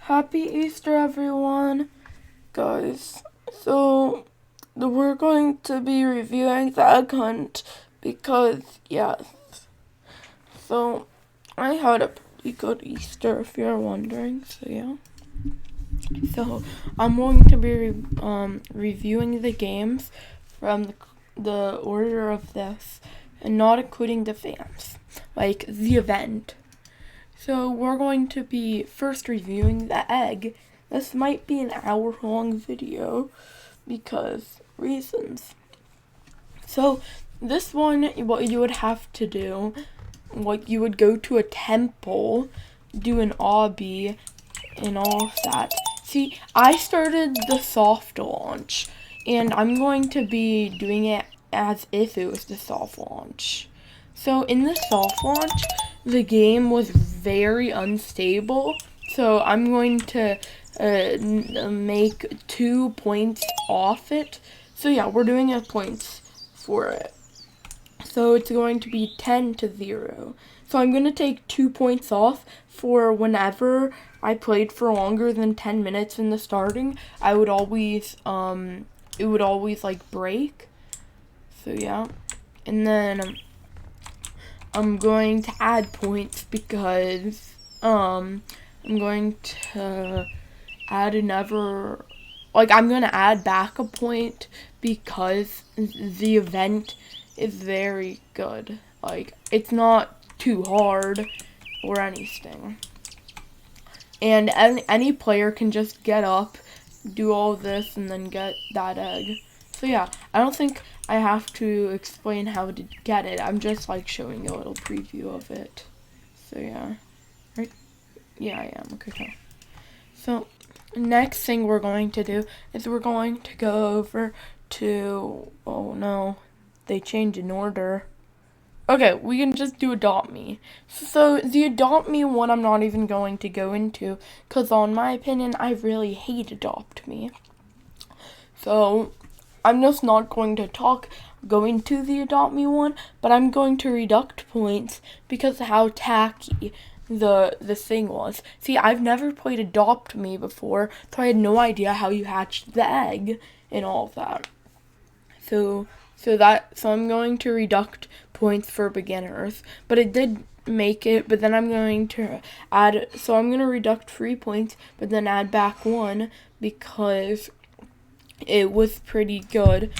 Happy Easter, everyone, guys. So, we're going to be reviewing the egg hunt because, yes. So, I had a pretty good Easter, if you're wondering. So, yeah. So, I'm going to be reviewing the games from the order of this, and not including the fans, like the event. So we're going to be first reviewing the egg. This might be an hour-long video because reasons. So this one, what you would have to do, like you would go to a temple, do an obby, and all of that. See, I started the soft launch, and I'm going to be doing it as if it was the soft launch. So in the soft launch, the game was very unstable, so I'm going to make 2 points off it. So yeah, we're doing a points for it. So it's going to be 10-0. So I'm going to take 2 points off for whenever I played for longer than 10 minutes in the starting. I would always, it would always like break. So yeah. And then I'm going to add points because I'm going to add another, like I'm going to add back a point because the event is very good. Like it's not too hard or anything. And any player can just get up, do all this, and then get that egg. So yeah, I don't think I have to explain how to get it. I'm just like showing you a little preview of it. So yeah, right? Yeah, I am. Okay, cool. So next thing we're going to do is we're going to go over to, oh no, they changed in order. Okay, we can just do Adopt Me. So the Adopt Me one I'm not even going to go into because on my opinion, I really hate Adopt Me. So I'm just not going to go into the Adopt Me one, but I'm going to reduct points because of how tacky the thing was. See, I've never played Adopt Me before, so I had no idea how you hatched the egg and all of that. So I'm going to reduct points for beginners, but it did make it, but then I'm going to add, so I'm going to reduct 3 points, but then add back 1 because it was pretty good.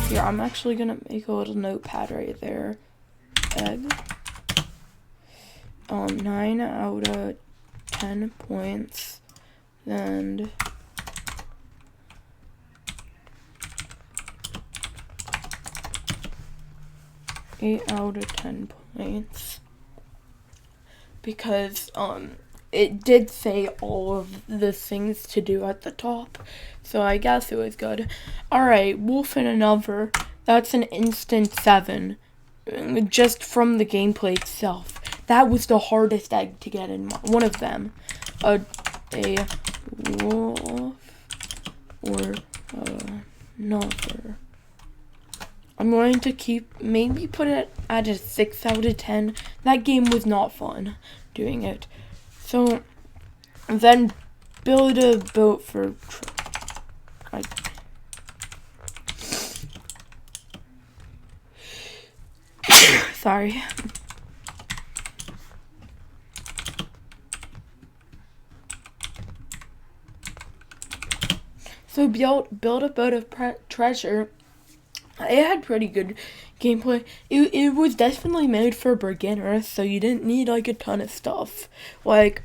Here, I'm actually going to make a little notepad right there. Egg. 9 out of 10 points. And 8 out of 10 points. Because, it did say all of the things to do at the top, so I guess it was good. Alright, Wolf and Another, that's an instant 7, just from the gameplay itself. That was the hardest egg to get in one of them. A wolf or another. I'm going to maybe put it at a 6 out of 10. That game was not fun doing it. So, then build a boat for... Sorry. So, build a boat of treasure. It had pretty good gameplay. It was definitely made for beginners, so you didn't need like a ton of stuff. Like,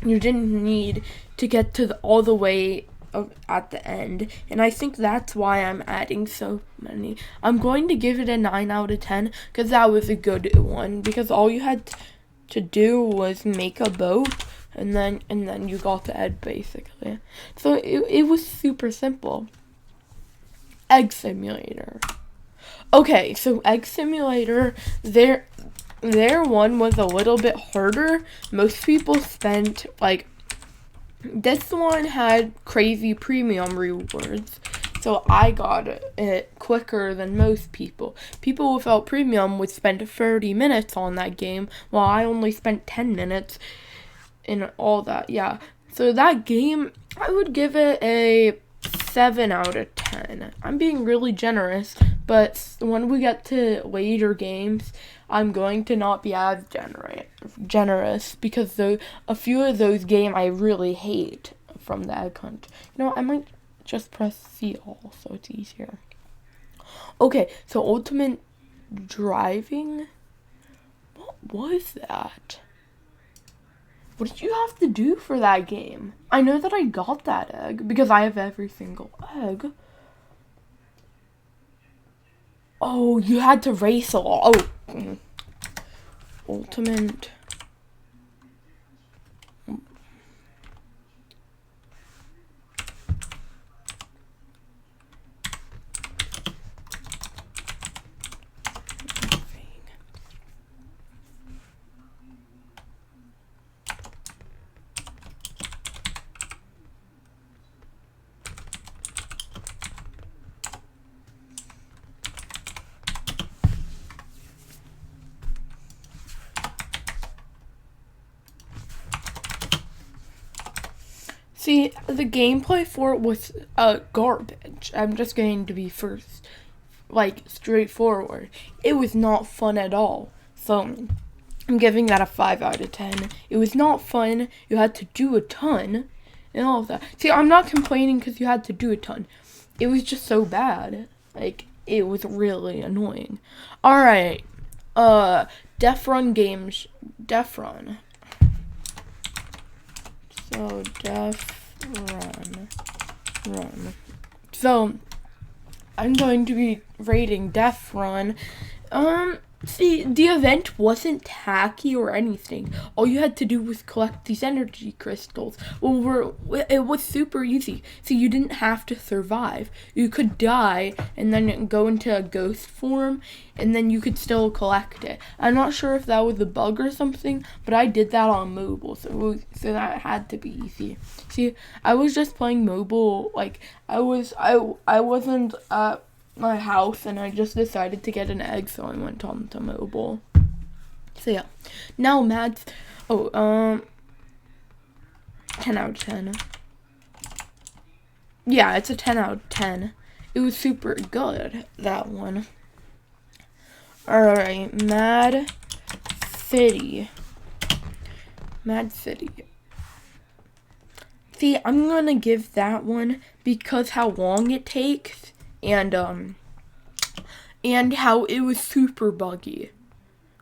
you didn't need to get to all the way at the end, and I think that's why I'm adding so many. I'm going to give it a 9 out of 10 because that was a good one, because all you had to do was make a boat, and then you got the egg basically. So it was super simple. Egg Simulator. Okay, so Egg Simulator, their one was a little bit harder. Most people spent, like, this one had crazy premium rewards, so I got it quicker than most people. People without premium would spend 30 minutes on that game, while I only spent 10 minutes. and all that. Yeah. So that game, I would give it a 7 out of 10. I'm being really generous, but when we get to later games, I'm going to not be as generous because a few of those games I really hate from the egg hunt. I might just press C all so it's easier. Okay, so ultimate driving. What was that? What did you have to do for that game? I know that I got that egg because I have every single egg. Oh, you had to race a lot. Oh. Ultimate. See, the gameplay for it was garbage. I'm just going to be first, straightforward. It was not fun at all. So, I'm giving that a 5 out of 10. It was not fun. You had to do a ton and all of that. See, I'm not complaining because you had to do a ton. It was just so bad. It was really annoying. Alright. Def Run games. Def Run. So, Def Run. So, I'm going to be rating Def Run. See, the event wasn't tacky or anything. All you had to do was collect these energy crystals. It was super easy. See, you didn't have to survive. You could die and then go into a ghost form, and then you could still collect it. I'm not sure if that was a bug or something, but I did that on mobile, so that had to be easy. See, I was just playing mobile. I wasn't my house, and I just decided to get an egg, so I went on to mobile. So yeah, now Mads. 10 out of 10. Yeah, it's a 10 out of 10. It was super good, that one. Alright, Mad City. See, I'm gonna give that one because how long it takes and how it was super buggy.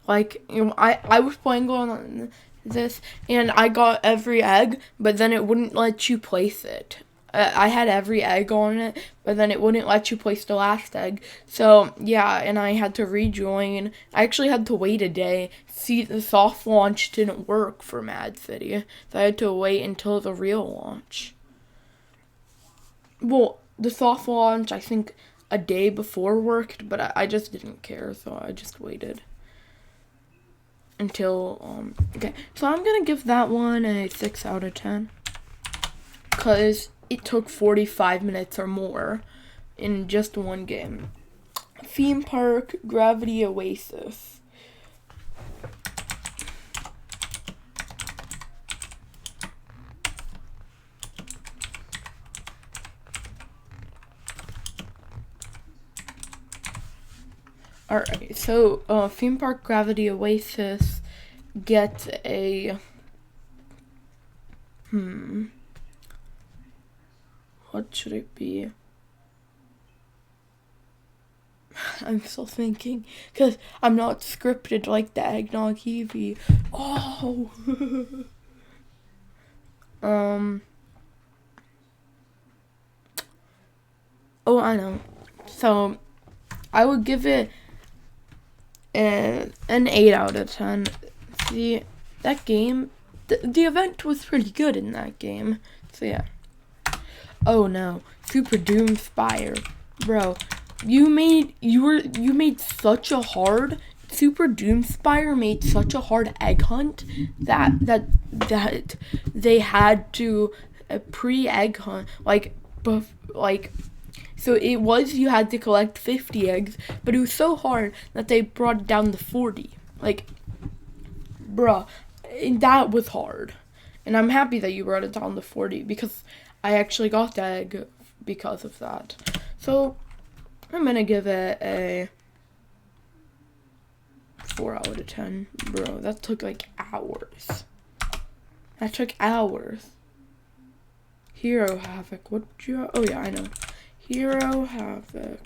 I was playing on this and I got every egg, but then it wouldn't let you place it. I had every egg on it, but then it wouldn't let you place the last egg. So, yeah, and I had to rejoin. I actually had to wait a day. See, the soft launch didn't work for Mad City, so I had to wait until the real launch. Well, the soft launch, I think a day before worked, but I just didn't care, so I just waited until, okay. So I'm gonna give that one a 6 out of 10, because it took 45 minutes or more in just one game. Theme Park Gravity Oasis. Alright, so Theme Park Gravity Oasis gets a what should it be? I'm still thinking, because I'm not scripted like the Eggnog Eevee. Oh! Oh, I know. So, I would give it an 8 out of 10. See, that game, the event was pretty good in that game. So, yeah. Oh, no. Super Doom Spire. Bro, you made such a hard Super Doom Spire made such a hard egg hunt that they had to pre-egg hunt so it was you had to collect 50 eggs, but it was so hard that they brought it down to 40. Bruh, that was hard. And I'm happy that you brought it down to 40 because I actually got the egg because of that. So I'm gonna give it a 4 out of 10. Bro, that took like hours. That took hours. Hero Havoc. What would you... Oh, yeah, I know. Hero Havoc.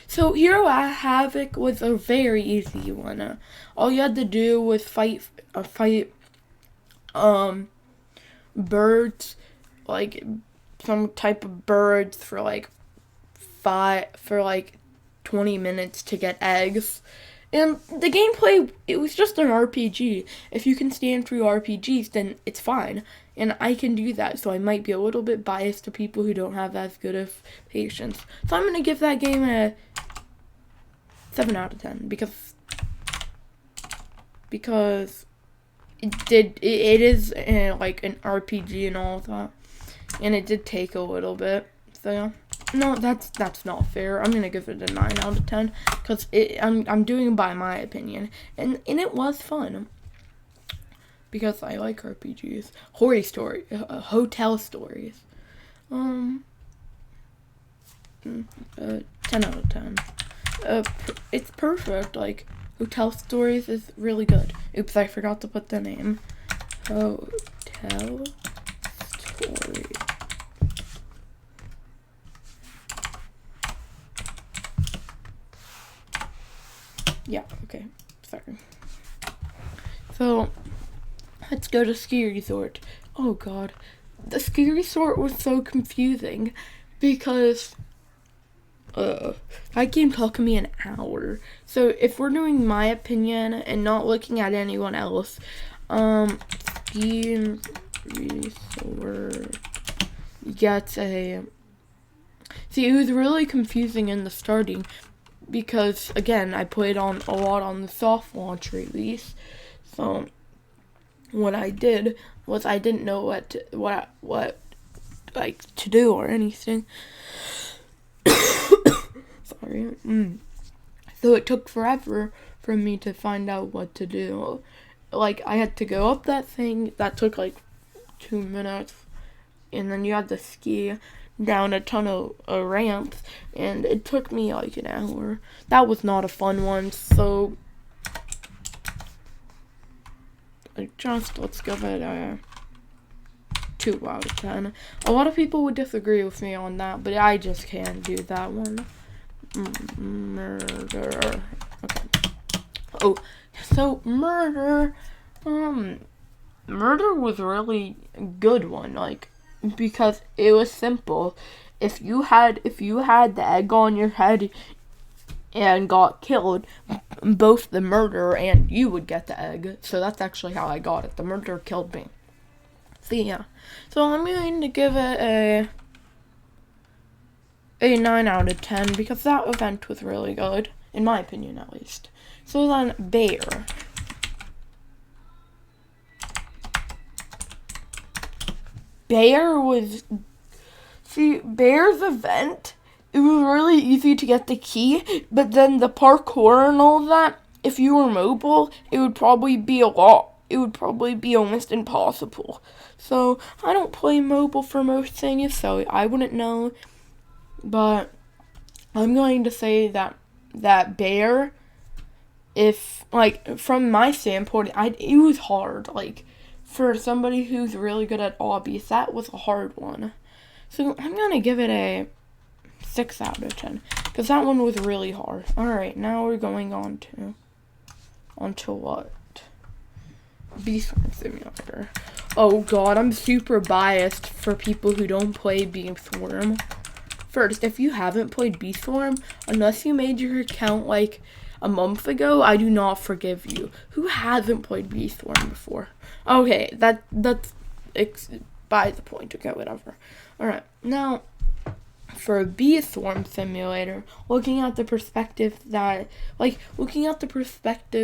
So, Hero Havoc was a very easy one. All you had to do was fight birds, like, some type of birds for, like, 20 minutes to get eggs. And the gameplay, it was just an RPG. If you can stand through RPGs, then it's fine. And I can do that, so I might be a little bit biased to people who don't have as good of patience. So I'm going to give that game a 7 out of 10, because it is like an RPG and all of that. And it did take a little bit, so yeah. No, that's not fair. I'm gonna give it a 9 out of 10 because I'm doing it by my opinion, and it was fun because I like RPGs, hotel stories. 10 out of 10. It's perfect. Like, hotel stories is really good. Oops, I forgot to put the name. Hotel story. Yeah, okay, sorry. So, let's go to Ski Resort. Oh god, the Ski Resort was so confusing because that game took me an hour. So, if we're doing my opinion and not looking at anyone else, Ski Resort gets a... See, it was really confusing in the starting, because again, I played on a lot on the soft launch release. So what I did was I didn't know what like to do or anything. Sorry. So it took forever for me to find out what to do. Like, I had to go up that thing that took like 2 minutes, and then you had to ski down a ton of ramps, and it took me like an hour. That was not a fun one, so let's give it a 2 out of 10. A lot of people would disagree with me on that, but I just can't do that one. Murder. Okay. Oh, so Murder was really a good one, like, because it was simple. If you had the egg on your head and got killed, both the murderer and you would get the egg. So that's actually how I got it. The murderer killed me. So yeah. So I'm going to give it a 9 out of 10 because that event was really good, in my opinion at least. So then Bear. Bear's event, it was really easy to get the key, but then the parkour and all that, if you were mobile, it would probably be almost impossible. So, I don't play mobile for most things, so I wouldn't know, but I'm going to say that Bear, if, like, from my standpoint, it was hard, like, for somebody who's really good at obbies, that was a hard one. So I'm going to give it a 6 out of 10, because that one was really hard. Alright, now we're going on to what? Beast Swarm Simulator. Oh god, I'm super biased for people who don't play Beast Swarm. First, if you haven't played Beast Swarm, unless you made your account like a month ago, I do not forgive you. Who hasn't played Beast Swarm before? Okay, that's by the point. Okay, whatever. Alright, now, for a Beast Swarm Simulator, looking at the perspective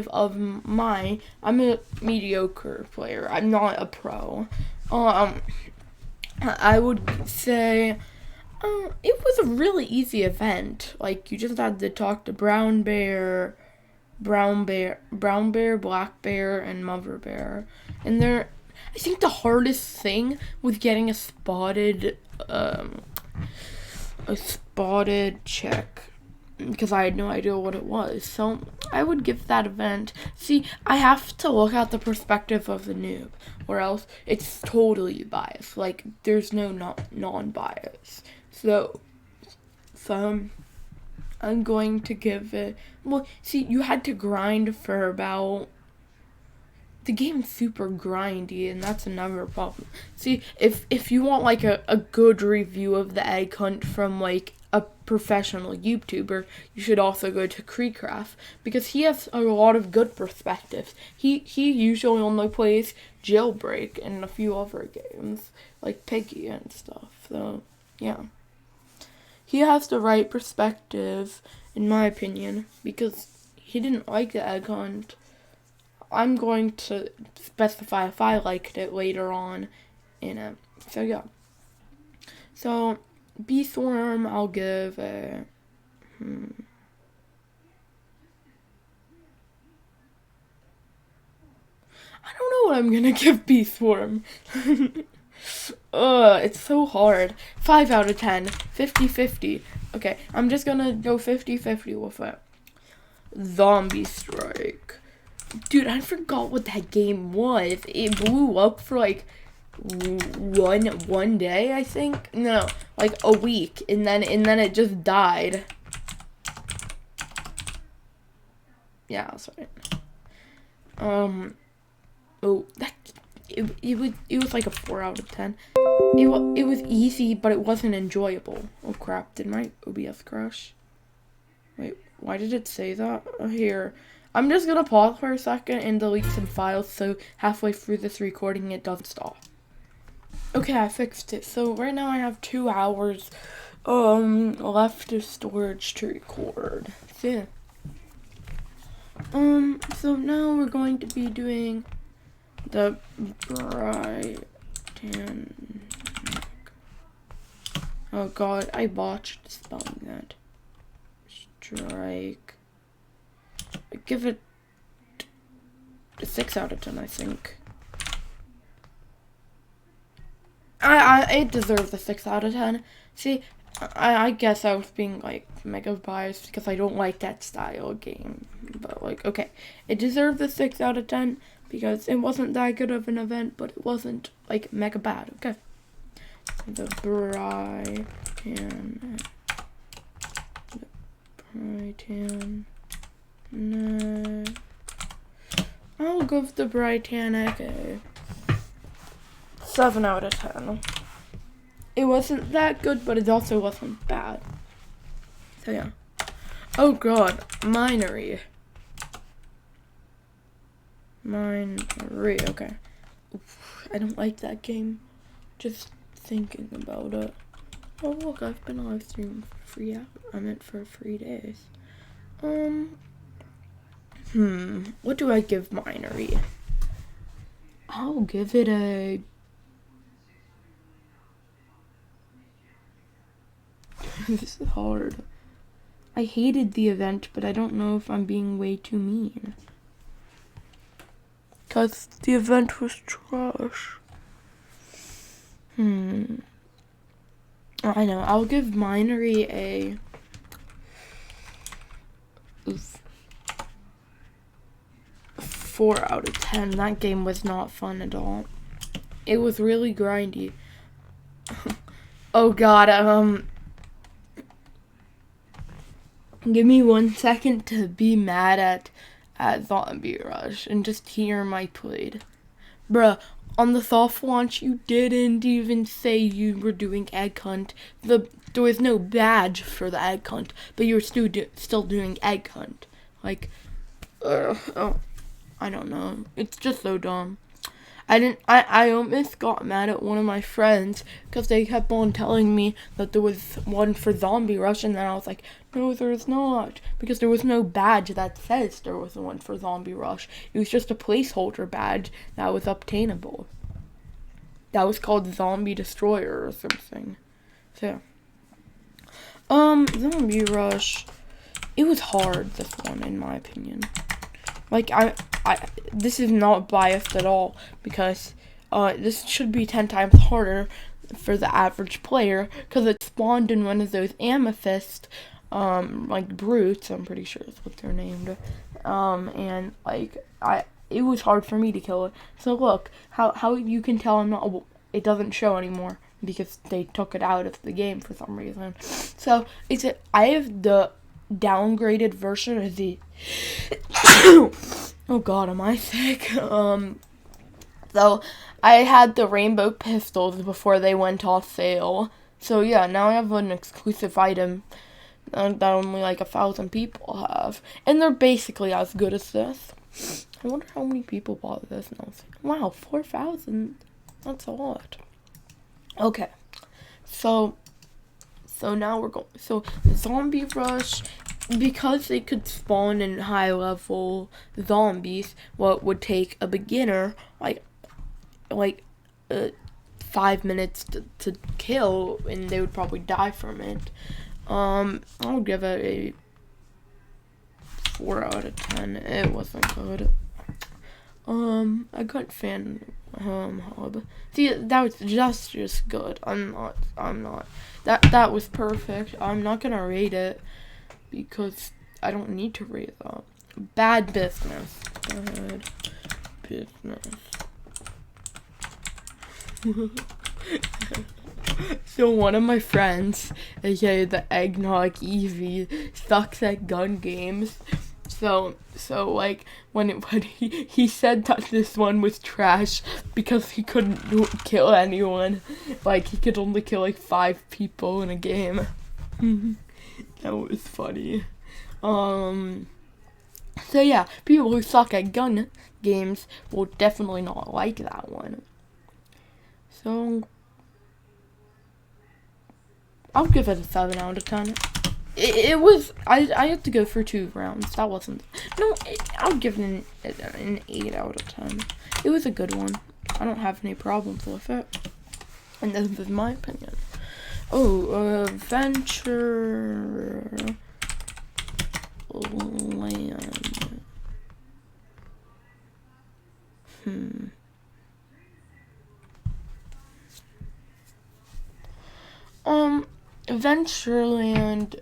of I'm a mediocre player. I'm not a pro. I would say, it was a really easy event. Like, you just had to talk to Brown Bear, brown bear, black bear, and mother bear. And I think the hardest thing was getting a spotted chick, because I had no idea what it was. So I would give that event. See, I have to look at the perspective of the noob, or else it's totally biased. Like, there's no non-bias. So I'm going to give it. Well, see, you had to grind for about. The game's super grindy, and that's another problem. See, if you want like a good review of the egg hunt from like a professional YouTuber, you should also go to Creecraft, because he has a lot of good perspectives. He usually only plays Jailbreak and a few other games like Piggy and stuff. So yeah, he has the right perspective in my opinion, because he didn't like the egg hunt. I'm going to specify if I liked it later on in it. So yeah. So Bee Swarm, I'll give a I don't know what I'm gonna give Bee Swarm. It's so hard. 5 out of 10. 50-50. Okay, I'm just gonna go 50-50 with it. Zombie Strike. Dude, I forgot what that game was. It blew up for like one day, I think. No, like a week, and then it just died. Yeah, that's right. It was like a 4 out of 10. It was easy, but it wasn't enjoyable. Oh crap! Did my OBS crash? Wait, why did it say that? Oh, here. I'm just gonna pause for a second and delete some files so halfway through this recording it doesn't stop. Okay, I fixed it. So right now I have 2 hours left of storage to record. So yeah. So now we're going to be doing the Britannic. Oh god, I botched spelling that. Strike. I give it a 6 out of 10, I think. It deserves a 6 out of 10. See, I guess I was being like mega biased because I don't like that style of game. But like, okay, it deserved a 6 out of 10 because it wasn't that good of an event, but it wasn't like mega bad. Okay. The Britannic. No. I'll give the Britannic a 7 out of 10. It wasn't that good, but it also wasn't bad. So yeah. Oh god, Minery. Okay. Oof, I don't like that game. Just thinking about it. Oh look, I've been live streaming for 3 hours. I meant for 3 days. What do I give Minery? I'll give it a... This is hard. I hated the event, but I don't know if I'm being way too mean. Because the event was trash. I know. I'll give Minery a... 4 out of 10. That game was not fun at all. It was really grindy. Oh god, give me 1 second to be mad at Zombie Rush and just hear my plead. Bruh, on the soft launch, you didn't even say you were doing egg hunt. There was no badge for the egg hunt, but you were still doing egg hunt. Like, I don't know. It's just so dumb. I almost got mad at one of my friends because they kept on telling me that there was one for Zombie Rush, and then I was like, no, there's not, because there was no badge that says there was one for Zombie Rush. It was just a placeholder badge that was obtainable. That was called Zombie Destroyer or something. So, Zombie Rush, it was hard, this one, in my opinion. Like, this is not biased at all, because this should be 10 times harder for the average player, because it spawned in one of those amethyst, like, brutes, I'm pretty sure that's what they're named, and, like, it was hard for me to kill it. So look, how you can tell I'm not, it doesn't show anymore, because they took it out of the game for some reason. So, I have the downgraded version of the, oh god, am I sick? So, I had the rainbow pistols before they went off sale. So yeah, now I have an exclusive item that only like 1,000 people have. And they're basically as good as this. I wonder how many people bought this now. Wow, 4,000. That's a lot. Okay. So now we're going, so zombie rush, because they could spawn in high level zombies, what would take a beginner like 5 minutes to kill, and they would probably die from it. I'll give it a 4 out of 10. It wasn't good. I got fan hub. See, that was just good. I'm not. That was perfect. I'm not gonna rate it because I don't need to rate that. Bad business. Bad business. So one of my friends, aka the Eggnog Easy, sucks at gun games. So like when he said that this one was trash because he couldn't kill anyone. Like he could only kill like 5 people in a game. That was funny. So yeah, people who suck at gun games will definitely not like that one. So I'll give it a 7 out of 10. It was, I had to go for 2 rounds. That wasn't, no, I'll give it an 8 out of 10. It was a good one. I don't have any problems with it. And this is my opinion. Oh, Venture Land. Adventureland,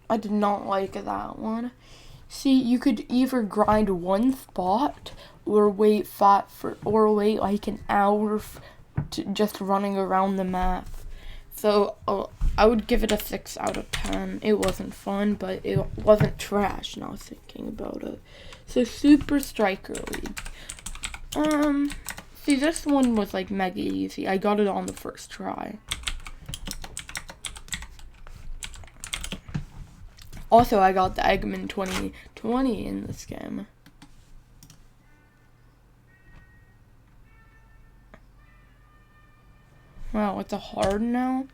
I did not like that one. See, you could either grind one spot or wait like an hour to just running around the map. So I would give it a 6 out of 10. It wasn't fun, but it wasn't trash now thinking about it. So Super Striker League. See, this one was like mega easy. I got it on the first try. Also, I got the Eggman 2020 in this game. Wow, it's a hard now?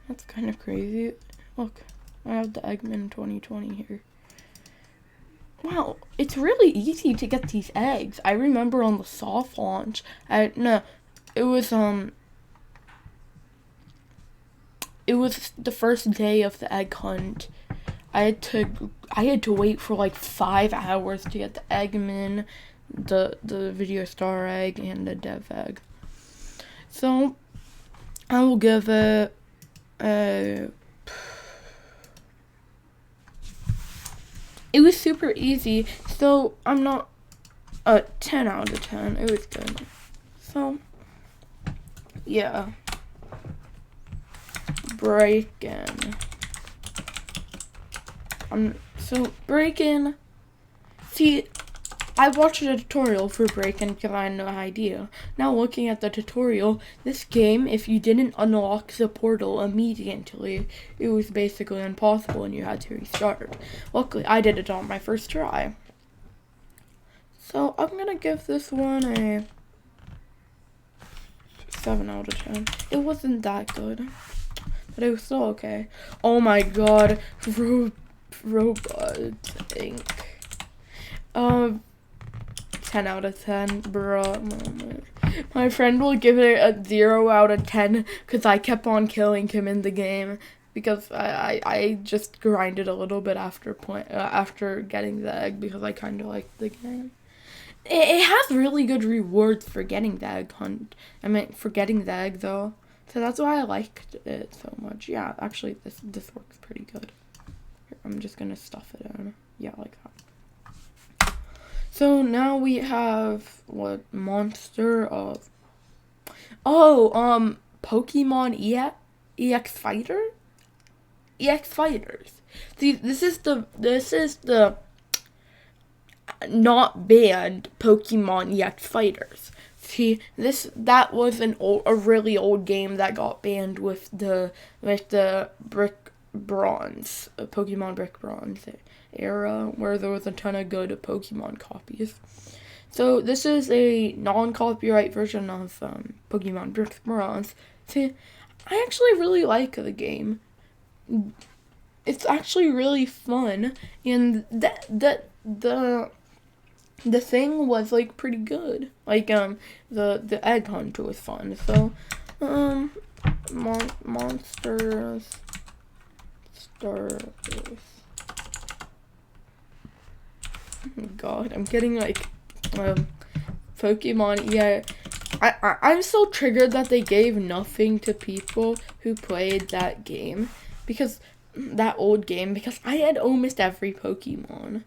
That's kind of crazy. Look, I have the Eggman 2020 here. Wow, it's really easy to get these eggs. I remember on the soft launch, it was the first day of the egg hunt. I had to wait for like 5 hours to get the Eggman, the video star egg, and the dev egg. So I will give it a. It was super easy, so I'm not a 10 out of 10. It was good. So yeah, break-in. Break-in. See, I watched a tutorial for break-in because I had no idea. Now looking at the tutorial, this game, if you didn't unlock the portal immediately, it was basically impossible and you had to restart. Luckily, I did it on my first try. So I'm gonna give this one a 7 out of 10. It wasn't that good, but it was still okay. Oh my god, Robot Inc. 10 out of 10, bruh. My friend will give it a 0 out of 10 because I kept on killing him in the game. because I just grinded a little bit after getting the egg because I kind of liked the game. It has really good rewards for getting the egg hunt. I mean, for getting the egg though. So that's why I liked it so much. Yeah, actually, this works pretty good. Here, I'm just gonna stuff it in. Yeah, like that. So now we have what monster of? Oh, Pokemon EX Fighter, EX Fighters. See, this is the not banned Pokemon EX Fighters. See, that was a really old game that got banned with the Brick Bronze, Pokemon Brick Bronze era, where there was a ton of good Pokemon copies. So this is a non-copyright version of Pokemon Brick Bronze. See, I actually really like the game. It's actually really fun, and the thing was like pretty good. Like the egg hunt was fun. So monsters stars. Oh God, I'm getting like Pokemon. Yeah, I'm so triggered that they gave nothing to people who played that game, because that old game, because I had almost every Pokemon.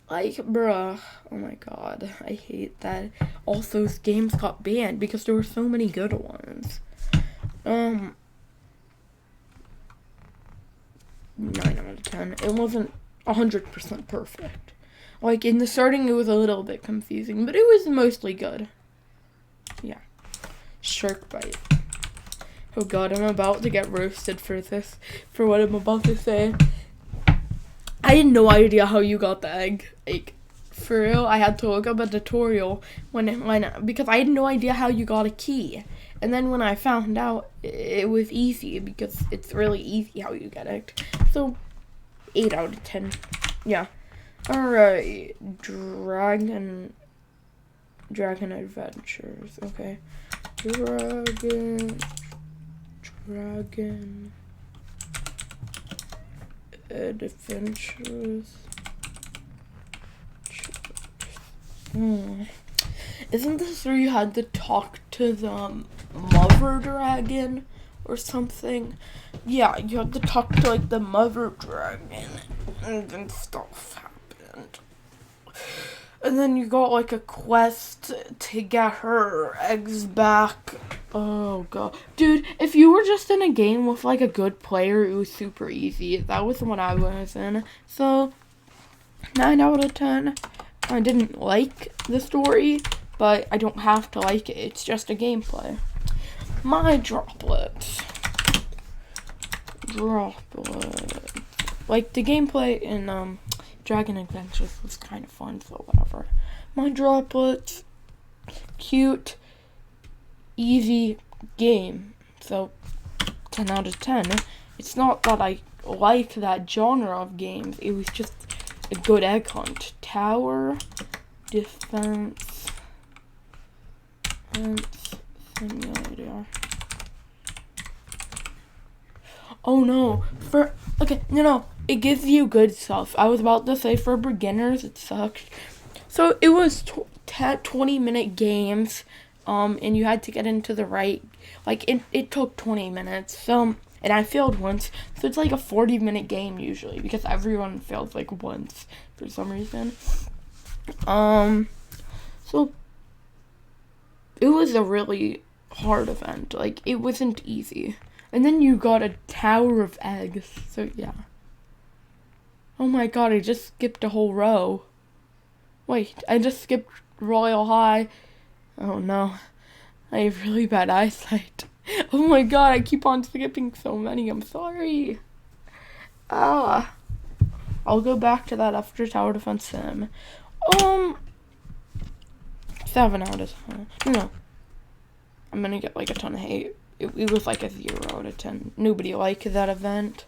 Like, bruh, oh my God, I hate that all those games got banned because there were so many good ones. 9 out of 10. It wasn't 100% perfect. Like, in the starting, it was a little bit confusing, but it was mostly good. Yeah. Shark bite. Oh God, I'm about to get roasted for what I'm about to say. I had no idea how you got the egg. Like, for real, I had to look up a tutorial because I had no idea how you got a key. And then when I found out, it was easy because it's really easy how you get it. So, 8 out of 10. Yeah. Alright. Dragon Adventures. Okay. Dragon Adventures. Isn't this where you had to talk to the mother dragon or something? Yeah, you had to talk to like the mother dragon, and then stuff happened. And then you got like a quest to get her eggs back. Oh God. Dude, if you were just in a game with like a good player, it was super easy. That was the one I was in. So, 9 out of 10. I didn't like the story, but I don't have to like it. It's just a gameplay. My droplets. Like, the gameplay in Dragon Adventures was kind of fun, so whatever. My droplets. Cute. Easy game. So, 10 out of 10. It's not that I like that genre of games. It was just a good egg hunt. Tower defense simulator. Oh no. No. It gives you good stuff. I was about to say for beginners, it sucks. So it was 20-minute games. And you had to get into the right, like, it took 20 minutes, so, and I failed once, so it's like a 40-minute game usually, because everyone fails, like, once, for some reason. So, it was a really hard event, like, it wasn't easy, and then you got a tower of eggs, so, yeah. Oh my God, I just skipped a whole row. Wait, I just skipped Royal High. Oh no, I have really bad eyesight. Oh my God, I keep on skipping so many, I'm sorry. I'll go back to that after Tower Defense Sim. 7 out of 10. No, I'm gonna get like a ton of hate. It was like a 0 out of 10. Nobody liked that event.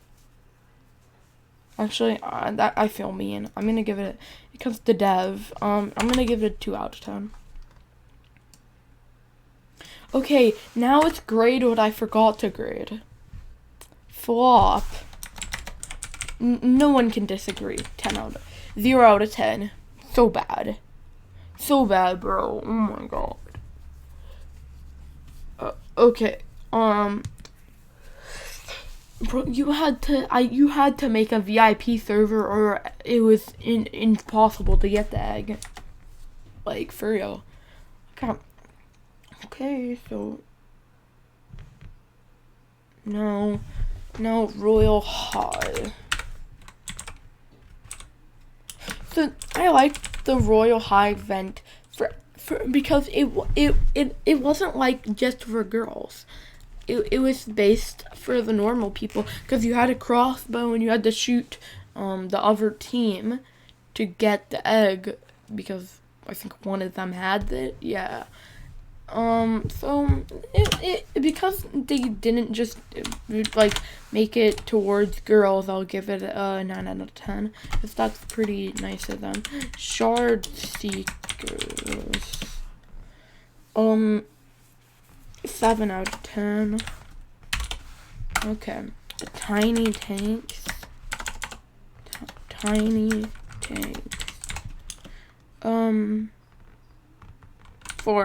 Actually, that I feel mean. I'm gonna give it, because the dev, I'm gonna give it a 2 out of 10. Okay, now it's grade what I forgot to grade. flop. No one can disagree. 0 out of 10. So bad. So bad, bro. Oh my god. Okay. Bro, you had to make a VIP server, or it was impossible to get the egg. Like, for real. Okay, so no, Royal High. So I liked the Royal High event because it wasn't like just for girls. It was based for the normal people, because you had a crossbow and you had to shoot the other team to get the egg, because I think one of them had it. Yeah. So because they didn't just like make it towards girls, I'll give it a 9 out of 10, because that's pretty nice of them. Shard Seekers. 7 out of 10. Okay. Tiny tanks. Tiny tanks. 4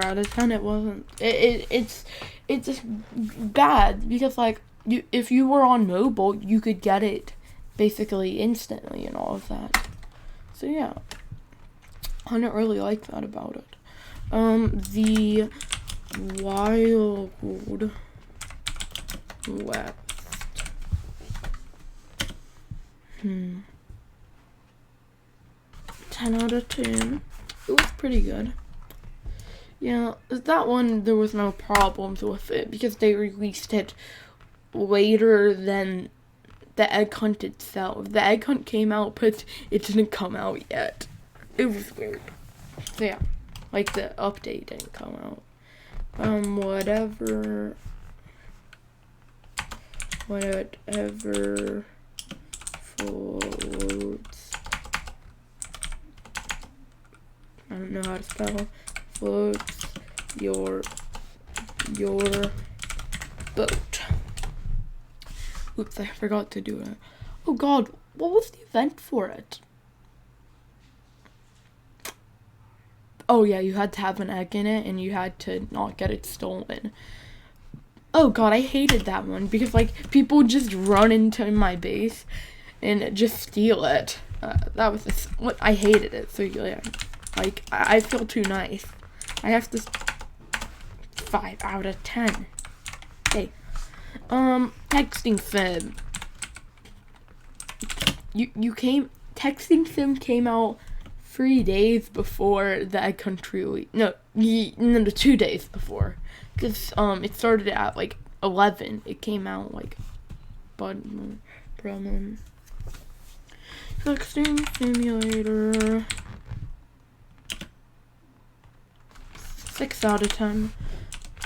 out of 10. It wasn't. It's just bad, because like if you were on mobile, you could get it basically instantly and all of that. So yeah, I didn't really like that about it. The Wild West. 10 out of 10. It was pretty good. Yeah, that one, there was no problems with it, because they released it later than the egg hunt itself. The egg hunt came out, but it didn't come out yet. It was weird. So yeah, like the update didn't come out. Whatever floats. I don't know how to spell. Floats your boat. Oops, I forgot to do it. Oh god, what was the event for it? Oh yeah, you had to have an egg in it, and you had to not get it stolen. Oh god, I hated that one, because like people just run into my base and just steal it. That was what I hated it. So yeah, like I feel too nice. I have to 5 out of 10. Okay. Texting sim. Texting sim came out 3 days before the egg country. No, 2 days before. Because it started at like 11. It came out like Texting simulator. 6 out of 10.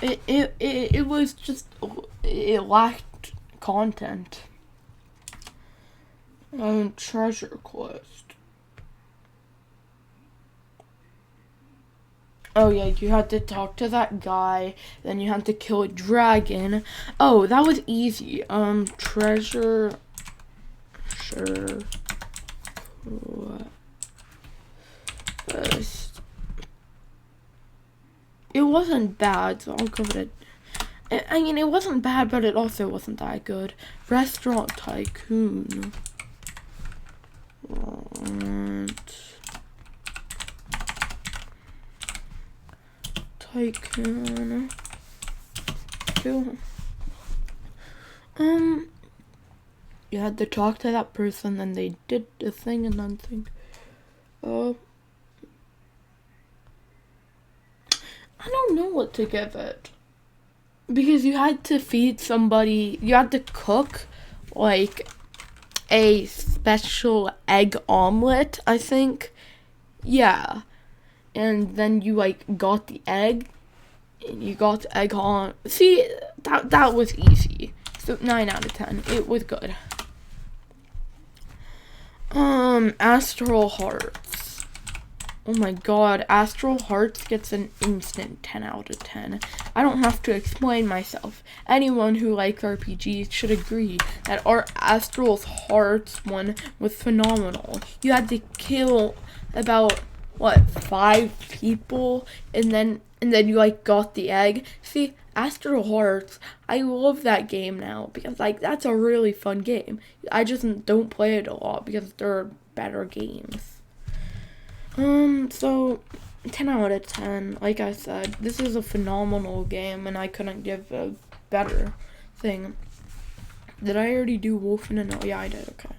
It was just, it lacked content. Treasure quest. Oh yeah, you had to talk to that guy, then you had to kill a dragon. Oh, that was easy. Treasure. Sure. It wasn't bad, so I'll give it I mean, it wasn't bad, but it also wasn't that good. Restaurant Tycoon. Tycoon. You had to talk to that person, and they did the thing, and then think, I don't know what to give it. Because you had to feed somebody, you had to cook, like, a special egg omelet, I think. Yeah. And then you, like, got the egg, and you got the egg on. See, that was easy. So, 9 out of 10. It was good. Astral Hearts. Oh my god, Astral Hearts gets an instant 10 out of 10. I don't have to explain myself. Anyone who likes RPGs should agree that our Astral Hearts one was phenomenal. You had to kill about, what, 5 people, and then you, like, got the egg. See, Astral Hearts, I love that game now, because, like, that's a really fun game. I just don't play it a lot, because there are better games. So 10 out of 10. Like I said, this is a phenomenal game, and I couldn't give a better thing. Did I already do Wolf in a No? Yeah, I did. Okay.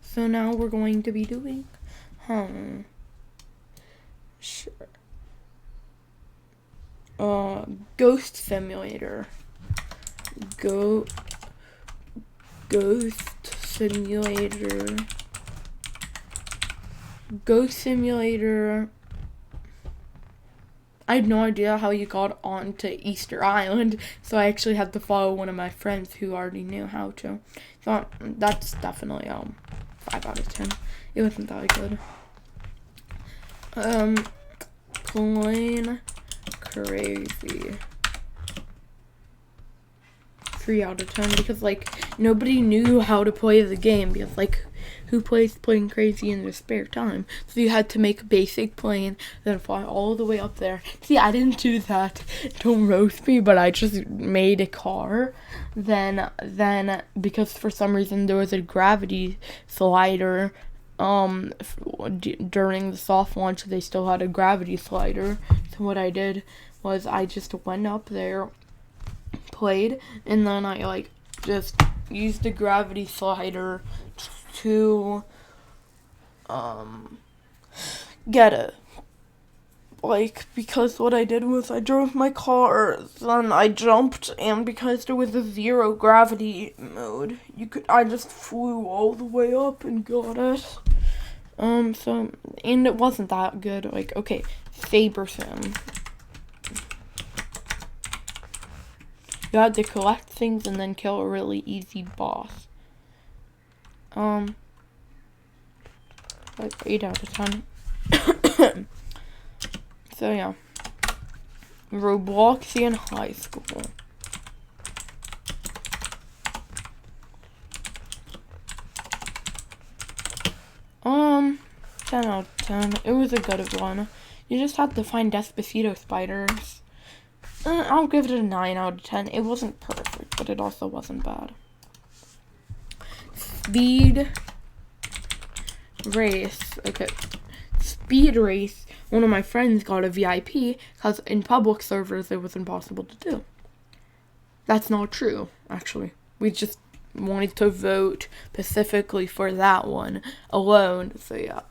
So now we're going to be doing, sure. Ghost Simulator. Ghost Simulator. Ghost Simulator. I had no idea how you got onto Easter Island, so I actually had to follow one of my friends who already knew how to. So that's definitely 5 out of 10. It wasn't that good. Plain crazy. 3 out of 10, because, like, nobody knew how to play the game, because, like, who plays Plain Crazy in their spare time? So you had to make a basic plane, then fly all the way up there. See, I didn't do that. Don't roast me, but I just made a car. Then because for some reason there was a gravity slider, during the soft launch, they still had a gravity slider. So what I did was I just went up there, played, and then I, like, just used the gravity slider to get it. Like, because what I did was I drove my car, then I jumped, and because there was a 0 gravity mode, I just flew all the way up and got it. So, and it wasn't that good. Like, okay, Saber Sim. You had to collect things and then kill a really easy boss. Like 8 out of 10. So yeah. Robloxian High School. 10 out of 10. It was a good one. You just had to find Despacito spiders. I'll give it a 9 out of 10. It wasn't perfect, but it also wasn't bad. Speed Race. Okay. Speed Race. One of my friends got a VIP because in public servers it was impossible to do. That's not true, actually. We just wanted to vote specifically for that one alone. So yeah.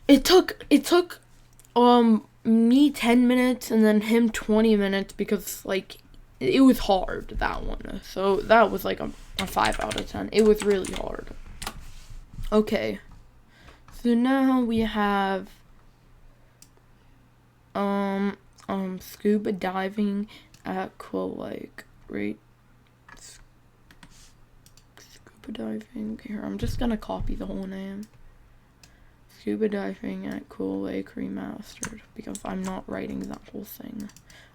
It took me 10 minutes and then him 20 minutes because, like, it was hard, that one. So that was like a 5 out of 10. It was really hard. Okay. So now we have scuba diving at Cool Lake, right? Scuba diving. Here, I'm just gonna copy the whole name. Scuba diving at Cool Lake Remastered, because I'm not writing that whole thing.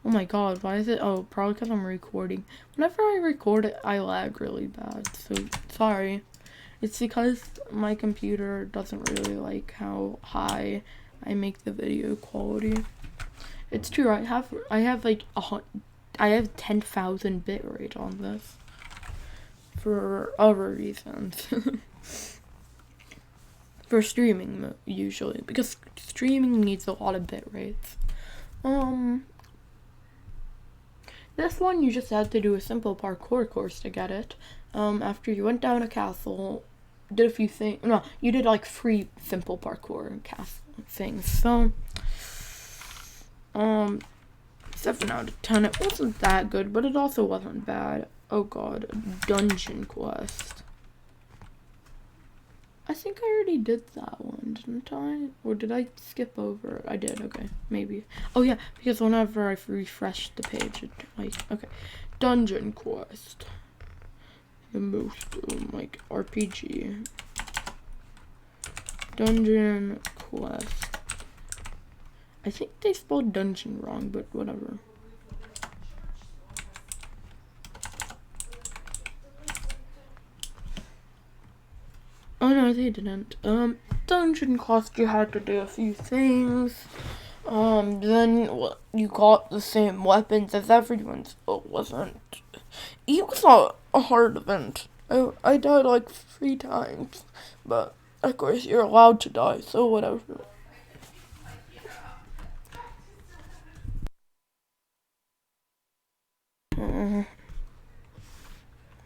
Oh my god, why is it? Oh, probably because I'm recording. Whenever I record it, I lag really bad, so sorry. It's because my computer doesn't really like how high I make the video quality. It's true, I have like I have 10,000 bitrate on this for other reasons. For streaming, usually, because streaming needs a lot of bit rates. This one you just had to do a simple parkour course to get it. After you went down a castle, did a few things. No, you did like 3 simple parkour and castle things. So, 7 out of 10. It wasn't that good, but it also wasn't bad. Oh god, Dungeon Quest. I think I already did that one, didn't I? Or did I skip over it? I did, okay, maybe. Oh yeah, because whenever I refreshed the page, it, like, okay. Dungeon Quest. The most, like, RPG. Dungeon quest. I think they spelled dungeon wrong, but whatever. Oh no, they didn't. Dungeon quest, you had to do a few things. Then you got the same weapons as everyone's. It wasn't. It was a hard event. I died like 3 times, but of course you're allowed to die, so whatever.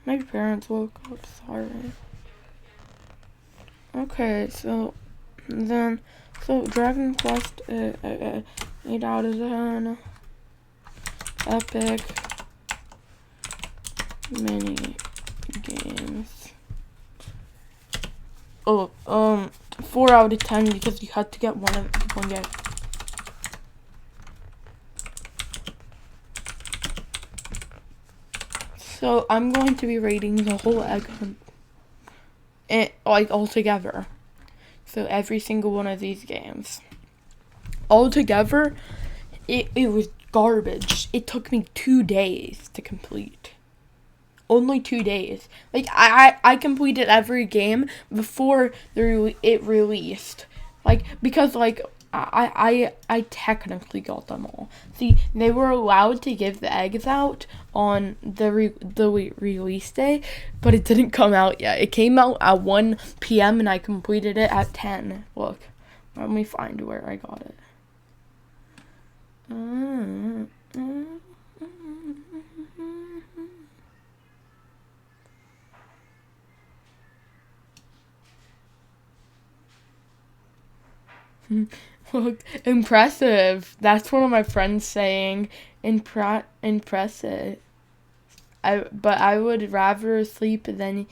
My parents woke up, sorry. Okay, so Dragon Quest, 8 out of 10. Epic mini games. Oh, 4 out of 10 because you had to get one game. So I'm going to be rating the whole egg hunt, like all together. So every single one of these games, all together, it was garbage. It took me 2 days to complete. Only 2 days. Like I completed every game before it released. Like because like I technically got them all. See, they were allowed to give the eggs out on the release day, but it didn't come out yet. It came out at 1 p.m. and I completed it at 10. Look, let me find where I got it. Look, impressive. That's one of my friends saying. Impressive. But I would rather sleep and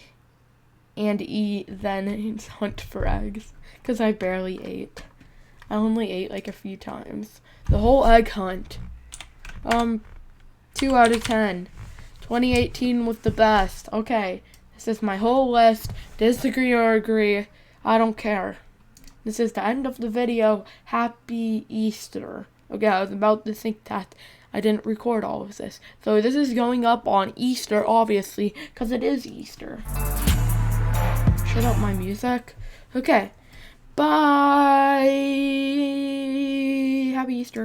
eat than hunt for eggs, because I barely ate. I only ate like a few times. The whole egg hunt. 2 out of 10. 2018 was the best. Okay, this is my whole list. Disagree or agree, I don't care. This is the end of the video. Happy Easter. Okay, I was about to think that I didn't record all of this. So this is going up on Easter, obviously, because it is Easter. Shut up my music. Okay. Bye. Happy Easter.